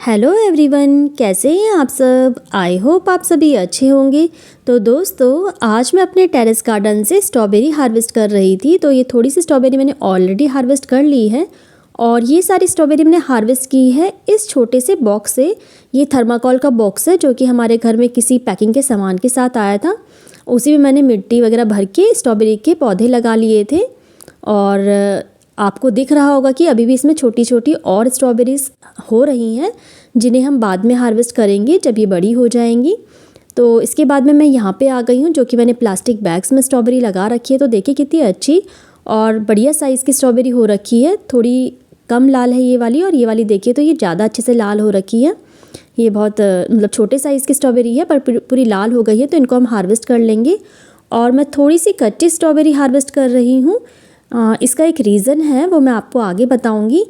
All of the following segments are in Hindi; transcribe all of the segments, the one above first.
हेलो एवरीवन, कैसे हैं आप सब। आई होप आप सभी अच्छे होंगे। तो दोस्तों, आज मैं अपने टेरेस गार्डन से स्ट्रॉबेरी हार्वेस्ट कर रही थी। तो ये थोड़ी सी स्ट्रॉबेरी मैंने ऑलरेडी हार्वेस्ट कर ली है और ये सारी स्ट्रॉबेरी मैंने हार्वेस्ट की है इस छोटे से बॉक्स से। ये थर्माकोल का बॉक्स है जो कि हमारे घर में किसी पैकिंग के सामान के साथ आया था। उसी में मैंने मिट्टी वगैरह भर के स्ट्रॉबेरी के पौधे लगा लिए थे और आपको दिख रहा होगा कि अभी भी इसमें छोटी छोटी और स्ट्रॉबेरीज़ हो रही हैं जिन्हें हम बाद में हार्वेस्ट करेंगे जब ये बड़ी हो जाएंगी। तो इसके बाद में मैं यहाँ पे आ गई हूँ जो कि मैंने प्लास्टिक बैग्स में स्ट्रॉबेरी लगा रखी है। तो देखिए कितनी अच्छी और बढ़िया साइज़ की स्ट्रॉबेरी हो रखी है। थोड़ी कम लाल है ये वाली और ये वाली देखिए तो ये ज़्यादा अच्छे से लाल हो रखी है। ये बहुत मतलब छोटे साइज़ की स्ट्रॉबेरी है पर पूरी लाल हो गई है। तो इनको हम हार्वेस्ट कर लेंगे। और मैं थोड़ी सी कच्ची स्ट्रॉबेरी हार्वेस्ट कर रही हूँ। इसका एक रीज़न है वो मैं आपको आगे बताऊंगी,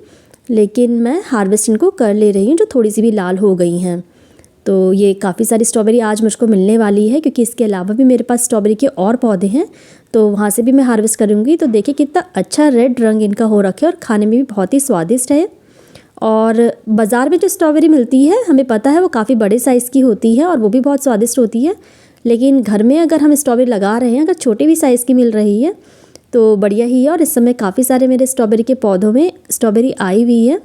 लेकिन मैं हार्वेस्ट इनको कर ले रही हूँ जो थोड़ी सी भी लाल हो गई हैं। तो ये काफ़ी सारी स्ट्रॉबेरी आज मुझको मिलने वाली है क्योंकि इसके अलावा भी मेरे पास स्ट्रॉबेरी के और पौधे हैं तो वहाँ से भी मैं हार्वेस्ट करूँगी। तो देखिए कितना अच्छा रेड रंग इनका हो रखा है और खाने में भी बहुत ही स्वादिष्ट है। और बाज़ार में जो स्ट्रॉबेरी मिलती है हमें पता है वो काफ़ी बड़े साइज़ की होती है और वो भी बहुत स्वादिष्ट होती है, लेकिन घर में अगर हम स्ट्रॉबेरी लगा रहे हैं, अगर छोटे भी साइज़ की मिल रही है तो बढ़िया ही है। और इस समय काफ़ी सारे मेरे स्ट्रॉबेरी के पौधों में स्ट्रॉबेरी आई हुई है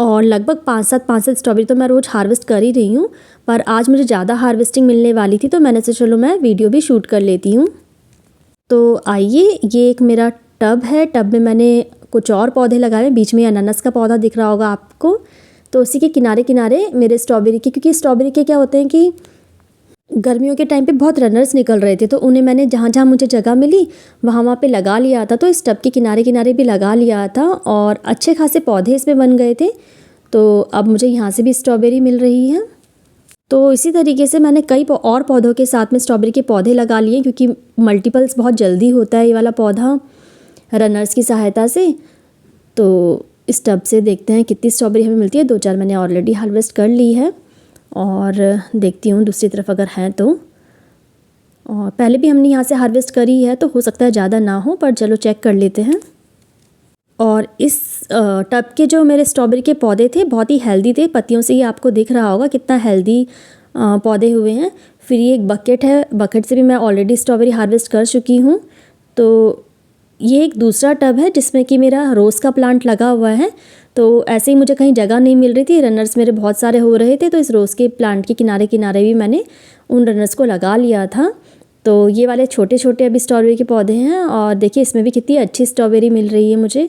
और लगभग 5-7 स्ट्रॉबेरी तो मैं रोज़ हार्वेस्ट कर ही रही हूँ। पर आज मुझे ज़्यादा हार्वेस्टिंग मिलने वाली थी तो मैंने सोचा चलो मैं वीडियो भी शूट कर लेती हूँ। तो आइए, ये एक मेरा टब है। टब में मैंने कुछ और पौधे लगाए हैं। बीच में अनानास का पौधा दिख रहा होगा आपको। तो उसी के किनारे किनारे मेरे स्ट्रॉबेरी के, क्योंकि स्ट्रॉबेरी के क्या होते हैं कि गर्मियों के टाइम पे बहुत रनर्स निकल रहे थे तो उन्हें मैंने जहाँ जहाँ मुझे जगह मिली वहाँ पे लगा लिया था। तो इस टब के किनारे किनारे भी लगा लिया था और अच्छे खासे पौधे इसमें बन गए थे। तो अब मुझे यहाँ से भी स्ट्रॉबेरी मिल रही है। तो इसी तरीके से मैंने कई और पौधों के साथ में स्ट्रॉबेरी के पौधे लगा लिए क्योंकि मल्टीपल्स बहुत जल्दी होता है ये वाला पौधा रनर्स की सहायता से। तो इस टब से देखते हैं कितनी स्ट्रॉबेरी हमें मिलती है। 2-4 मैंने ऑलरेडी हार्वेस्ट कर ली है और देखती हूँ दूसरी तरफ अगर हैं तो। और पहले भी हमने यहाँ से हार्वेस्ट करी है तो हो सकता है ज़्यादा ना हो, पर चलो चेक कर लेते हैं। और इस टब के जो मेरे स्ट्रॉबेरी के पौधे थे बहुत ही हेल्दी थे। पत्तियों से ही आपको दिख रहा होगा कितना हेल्दी पौधे हुए हैं। फिर ये एक बकेट है, बकेट से भी मैं ऑलरेडी स्ट्रॉबेरी हार्वेस्ट कर चुकी हूँ। तो ये एक दूसरा टब है जिसमें कि मेरा रोज़ का प्लांट लगा हुआ है। तो ऐसे ही मुझे कहीं जगह नहीं मिल रही थी, रनर्स मेरे बहुत सारे हो रहे थे तो इस रोज़ के प्लांट के किनारे किनारे भी मैंने उन रनर्स को लगा लिया था। तो ये वाले छोटे छोटे अभी स्ट्रॉबेरी के पौधे हैं और देखिए इसमें भी कितनी अच्छी स्ट्रॉबेरी मिल रही है मुझे।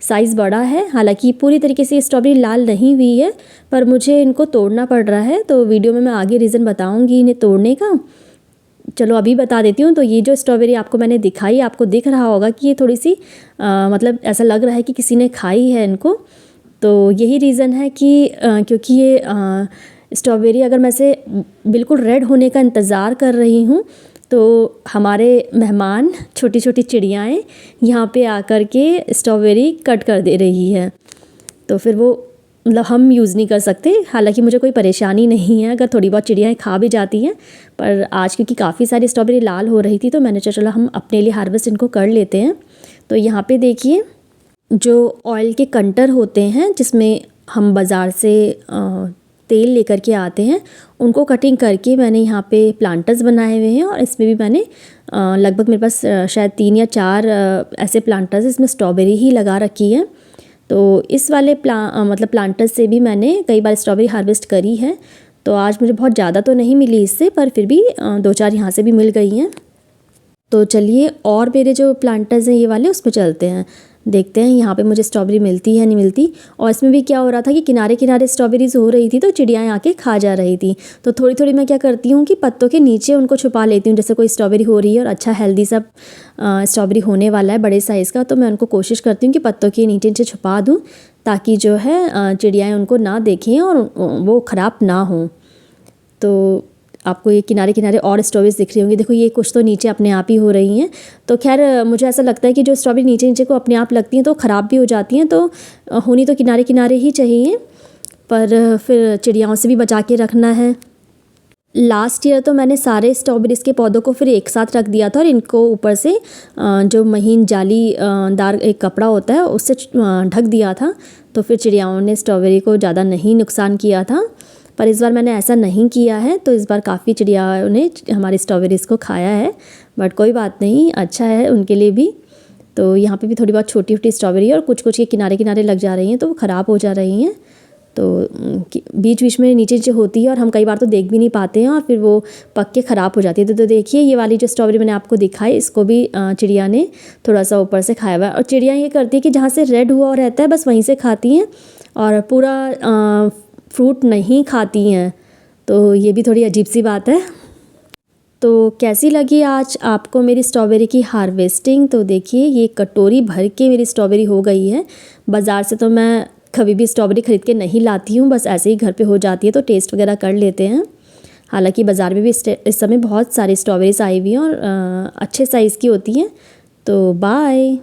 साइज़ बड़ा है, हालांकि पूरी तरीके से ये स्ट्रॉबेरी लाल नहीं हुई है पर मुझे इनको तोड़ना पड़ रहा है। तो वीडियो में मैं आगे रीज़न बताऊँगी इन्हें तोड़ने का। चलो अभी बता देती हूँ। तो ये जो स्ट्रॉबेरी आपको मैंने दिखाई, आपको दिख रहा होगा कि ये थोड़ी सी मतलब ऐसा लग रहा है कि किसी ने खाई है इनको। तो यही रीज़न है कि क्योंकि ये स्ट्रॉबेरी अगर मैं से बिल्कुल रेड होने का इंतज़ार कर रही हूँ तो हमारे मेहमान छोटी छोटी चिड़ियाएँ यहाँ पे आकर के स्ट्रॉबेरी कट कर दे रही है। तो फिर वो मतलब हम यूज़ नहीं कर सकते। हालांकि मुझे कोई परेशानी नहीं है अगर थोड़ी बहुत चिड़ियाएँ खा भी जाती हैं, पर आज क्योंकि काफ़ी सारी स्ट्रॉबेरी लाल हो रही थी तो मैंने सोचा चलो हम अपने लिए हार्वेस्ट इनको कर लेते हैं। तो यहाँ पे देखिए जो ऑयल के कंटर होते हैं जिसमें हम बाज़ार से तेल लेकर के आते हैं उनको कटिंग करके मैंने यहाँ पे प्लांटर्स बनाए हुए हैं। और इसमें भी मैंने लगभग मेरे पास शायद 3 या 4 ऐसे प्लांटर्स इसमें स्ट्रॉबेरी ही लगा रखी है। तो इस वाले मतलब प्लांटर्स से भी मैंने कई बार स्ट्रॉबेरी हार्वेस्ट करी है। तो आज मुझे बहुत ज़्यादा तो नहीं मिली इससे, पर फिर भी 2-4 यहाँ से भी मिल गई हैं। तो चलिए और मेरे जो प्लांटर्स हैं ये वाले उसमें चलते हैं, देखते हैं यहाँ पे मुझे स्ट्रॉबेरी मिलती है नहीं मिलती। और इसमें भी क्या हो रहा था कि किनारे किनारे स्ट्रॉबेरीज़ हो रही थी तो चिड़ियाएँ आके खा जा रही थी। तो थोड़ी थोड़ी मैं क्या करती हूँ कि पत्तों के नीचे उनको छुपा लेती हूँ। जैसे कोई स्ट्रॉबेरी हो रही है और अच्छा हेल्दी सब स्ट्रॉबेरी होने वाला है बड़े साइज़ का, तो मैं उनको कोशिश करती हूँ कि पत्तों के नीचे नीचे छुपा दूँ ताकि जो है चिड़ियाएँ उनको ना देखें और वो ख़राब ना हों। तो आपको ये किनारे किनारे और स्ट्रॉबेरीज दिख रही होंगी। देखो ये कुछ तो नीचे अपने आप ही हो रही हैं। तो खैर मुझे ऐसा लगता है कि जो स्ट्रॉबेरी नीचे नीचे को अपने आप लगती हैं तो ख़राब भी हो जाती हैं, तो होनी तो किनारे किनारे ही चाहिए, पर फिर चिड़ियाओं से भी बचा के रखना है। लास्ट ईयर तो मैंने सारे स्ट्रॉबेरीज़ के पौधों को फिर एक साथ रख दिया था और इनको ऊपर से जो महीन जाली दार एक कपड़ा होता है उससे ढक दिया था, तो फिर चिड़ियाओं ने स्ट्रॉबेरी को ज़्यादा नहीं नुकसान किया था। पर इस बार मैंने ऐसा नहीं किया है, तो इस बार काफ़ी चिड़ियाओं ने हमारी स्ट्रॉबेरीज़ को खाया है, बट कोई बात नहीं, अच्छा है उनके लिए भी। तो यहाँ पे भी थोड़ी बहुत छोटी छोटी स्ट्रॉबेरी है और कुछ कुछ के किनारे किनारे लग जा रही हैं, तो वो ख़राब हो जा रही हैं। तो बीच बीच में नीचे नीचे होती है और हम कई बार तो देख भी नहीं पाते हैं और फिर वो पक के ख़राब हो जाती है। तो देखिए ये वाली जो स्ट्रॉबेरी मैंने आपको दिखाई, इसको भी चिड़िया ने थोड़ा सा ऊपर से खाया हुआ है। और चिड़िया ये करती है कि जहाँ से रेड हुआ रहता है बस वहीं से खाती हैं और पूरा फ्रूट नहीं खाती हैं, तो ये भी थोड़ी अजीब सी बात है। तो कैसी लगी आज आपको मेरी स्ट्रॉबेरी की हार्वेस्टिंग? तो देखिए ये कटोरी भर के मेरी स्ट्रॉबेरी हो गई है। बाज़ार से तो मैं कभी भी स्ट्रॉबेरी ख़रीद के नहीं लाती हूँ, बस ऐसे ही घर पे हो जाती है तो टेस्ट वगैरह कर लेते हैं। हालांकि बाज़ार में भी इस समय बहुत सारी स्ट्रॉबेरीज आई हुई हैं और अच्छे साइज़ की होती हैं। तो बाय।